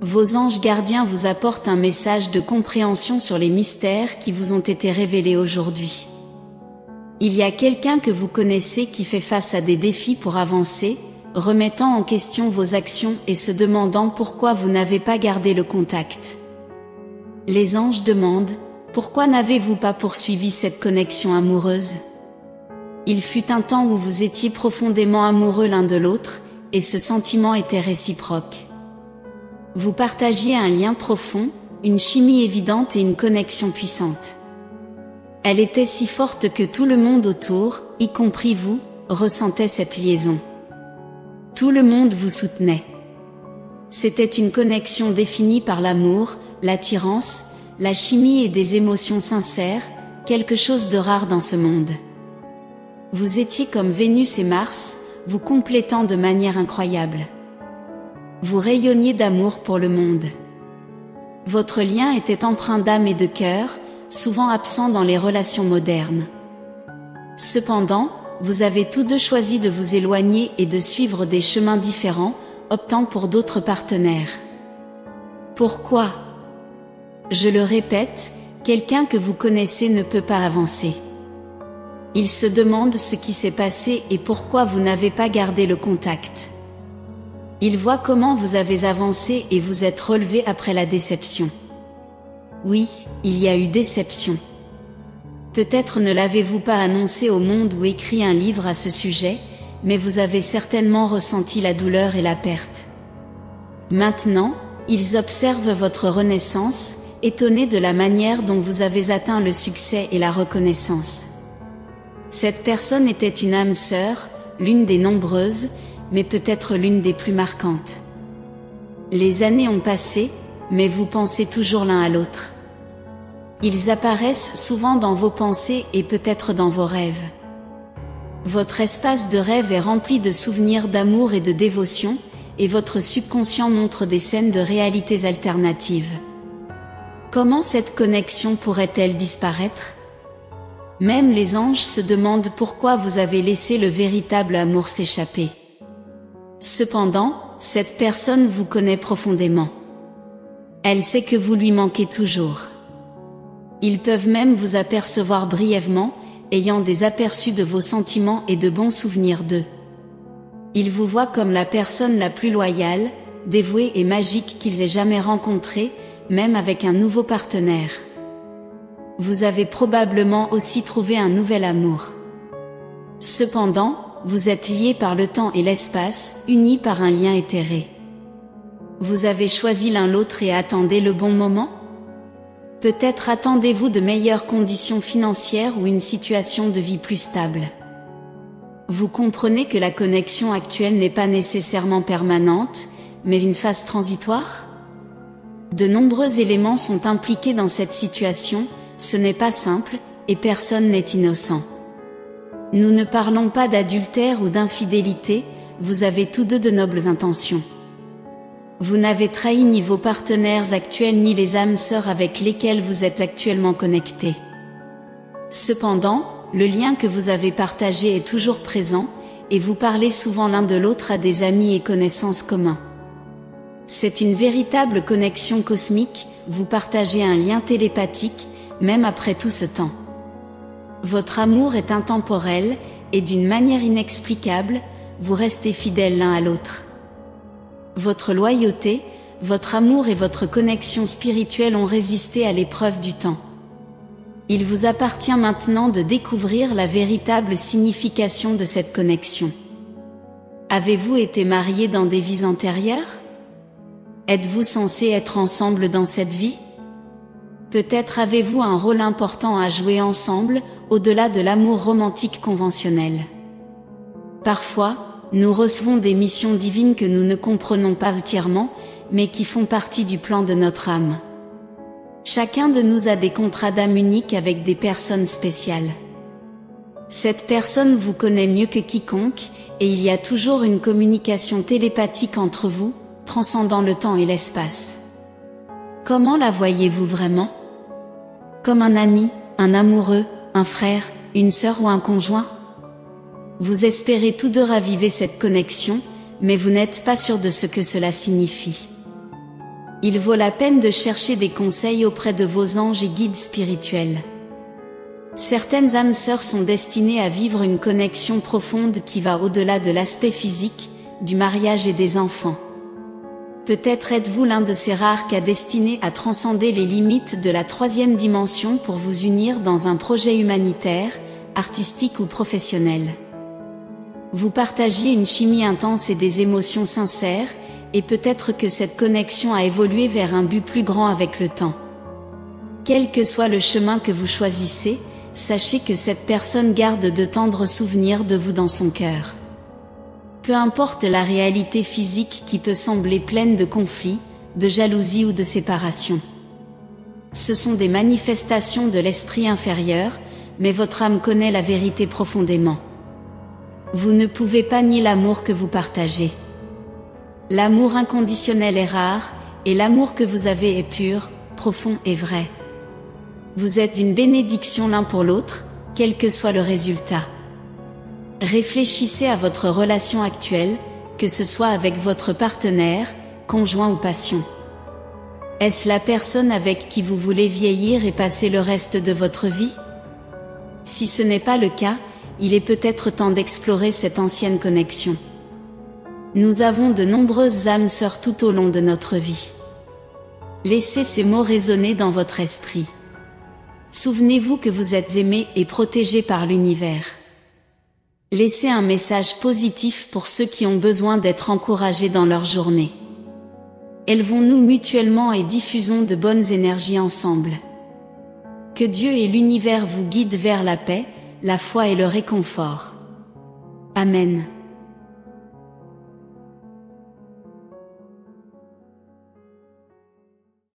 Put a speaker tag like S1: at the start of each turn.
S1: Vos anges gardiens vous apportent un message de compréhension sur les mystères qui vous ont été révélés aujourd'hui. Il y a quelqu'un que vous connaissez qui fait face à des défis pour avancer, remettant en question vos actions et se demandant pourquoi vous n'avez pas gardé le contact. Les anges demandent, pourquoi n'avez-vous pas poursuivi cette connexion amoureuse? Il fut un temps où vous étiez profondément amoureux l'un de l'autre, et ce sentiment était réciproque. Vous partagiez un lien profond, une chimie évidente et une connexion puissante. Elle était si forte que tout le monde autour, y compris vous, ressentait cette liaison. Tout le monde vous soutenait. C'était une connexion définie par l'amour, l'attirance, la chimie et des émotions sincères, quelque chose de rare dans ce monde. Vous étiez comme Vénus et Mars, vous complétant de manière incroyable. Vous rayonniez d'amour pour le monde. Votre lien était empreint d'âme et de cœur, souvent absent dans les relations modernes. Cependant, vous avez tous deux choisi de vous éloigner et de suivre des chemins différents, optant pour d'autres partenaires. Pourquoi? Je le répète, quelqu'un que vous connaissez ne peut pas avancer. Il se demande ce qui s'est passé et pourquoi vous n'avez pas gardé le contact. Il voit comment vous avez avancé et vous êtes relevé après la déception. Oui, il y a eu déception. Peut-être ne l'avez-vous pas annoncé au monde ou écrit un livre à ce sujet, mais vous avez certainement ressenti la douleur et la perte. Maintenant, ils observent votre renaissance, étonnés de la manière dont vous avez atteint le succès et la reconnaissance. Cette personne était une âme sœur, l'une des nombreuses, mais peut-être l'une des plus marquantes. Les années ont passé, mais vous pensez toujours l'un à l'autre. Ils apparaissent souvent dans vos pensées et peut-être dans vos rêves. Votre espace de rêve est rempli de souvenirs d'amour et de dévotion, et votre subconscient montre des scènes de réalités alternatives. Comment cette connexion pourrait-elle disparaître? Même les anges se demandent pourquoi vous avez laissé le véritable amour s'échapper. Cependant, cette personne vous connaît profondément. Elle sait que vous lui manquez toujours. Ils peuvent même vous apercevoir brièvement, ayant des aperçus de vos sentiments et de bons souvenirs d'eux. Ils vous voient comme la personne la plus loyale, dévouée et magique qu'ils aient jamais rencontrée, même avec un nouveau partenaire. Vous avez probablement aussi trouvé un nouvel amour. Cependant, vous êtes liés par le temps et l'espace, unis par un lien éthéré. Vous avez choisi l'un l'autre et attendez le bon moment? Peut-être attendez-vous de meilleures conditions financières ou une situation de vie plus stable. Vous comprenez que la connexion actuelle n'est pas nécessairement permanente, mais une phase transitoire? De nombreux éléments sont impliqués dans cette situation, ce n'est pas simple, et personne n'est innocent. Nous ne parlons pas d'adultère ou d'infidélité, vous avez tous deux de nobles intentions. Vous n'avez trahi ni vos partenaires actuels ni les âmes sœurs avec lesquelles vous êtes actuellement connectés. Cependant, le lien que vous avez partagé est toujours présent, et vous parlez souvent l'un de l'autre à des amis et connaissances communs. C'est une véritable connexion cosmique, vous partagez un lien télépathique, même après tout ce temps. Votre amour est intemporel, et d'une manière inexplicable, vous restez fidèles l'un à l'autre. Votre loyauté, votre amour et votre connexion spirituelle ont résisté à l'épreuve du temps. Il vous appartient maintenant de découvrir la véritable signification de cette connexion. Avez-vous été mariés dans des vies antérieures? Êtes-vous censés être ensemble dans cette vie? Peut-être avez-vous un rôle important à jouer ensemble, au-delà de l'amour romantique conventionnel. Parfois, nous recevons des missions divines que nous ne comprenons pas entièrement, mais qui font partie du plan de notre âme. Chacun de nous a des contrats d'âme uniques avec des personnes spéciales. Cette personne vous connaît mieux que quiconque, et il y a toujours une communication télépathique entre vous, transcendant le temps et l'espace. Comment la voyez-vous vraiment? Comme un ami, un amoureux, un frère, une sœur ou un conjoint? Vous espérez tous deux raviver cette connexion, mais vous n'êtes pas sûr de ce que cela signifie. Il vaut la peine de chercher des conseils auprès de vos anges et guides spirituels. Certaines âmes sœurs sont destinées à vivre une connexion profonde qui va au-delà de l'aspect physique, du mariage et des enfants. Peut-être êtes-vous l'un de ces rares cas destinés à transcender les limites de la troisième dimension pour vous unir dans un projet humanitaire, artistique ou professionnel. Vous partagiez une chimie intense et des émotions sincères, et peut-être que cette connexion a évolué vers un but plus grand avec le temps. Quel que soit le chemin que vous choisissez, sachez que cette personne garde de tendres souvenirs de vous dans son cœur. Peu importe la réalité physique qui peut sembler pleine de conflits, de jalousie ou de séparation. Ce sont des manifestations de l'esprit inférieur, mais votre âme connaît la vérité profondément. Vous ne pouvez pas nier l'amour que vous partagez. L'amour inconditionnel est rare, et l'amour que vous avez est pur, profond et vrai. Vous êtes une bénédiction l'un pour l'autre, quel que soit le résultat. Réfléchissez à votre relation actuelle, que ce soit avec votre partenaire, conjoint ou passion. Est-ce la personne avec qui vous voulez vieillir et passer le reste de votre vie? Si ce n'est pas le cas, il est peut-être temps d'explorer cette ancienne connexion. Nous avons de nombreuses âmes sœurs tout au long de notre vie. Laissez ces mots résonner dans votre esprit. Souvenez-vous que vous êtes aimé et protégé par l'univers. Laissez un message positif pour ceux qui ont besoin d'être encouragés dans leur journée. Élevons-nous mutuellement et diffusons de bonnes énergies ensemble. Que Dieu et l'univers vous guident vers la paix, la foi et le réconfort. Amen.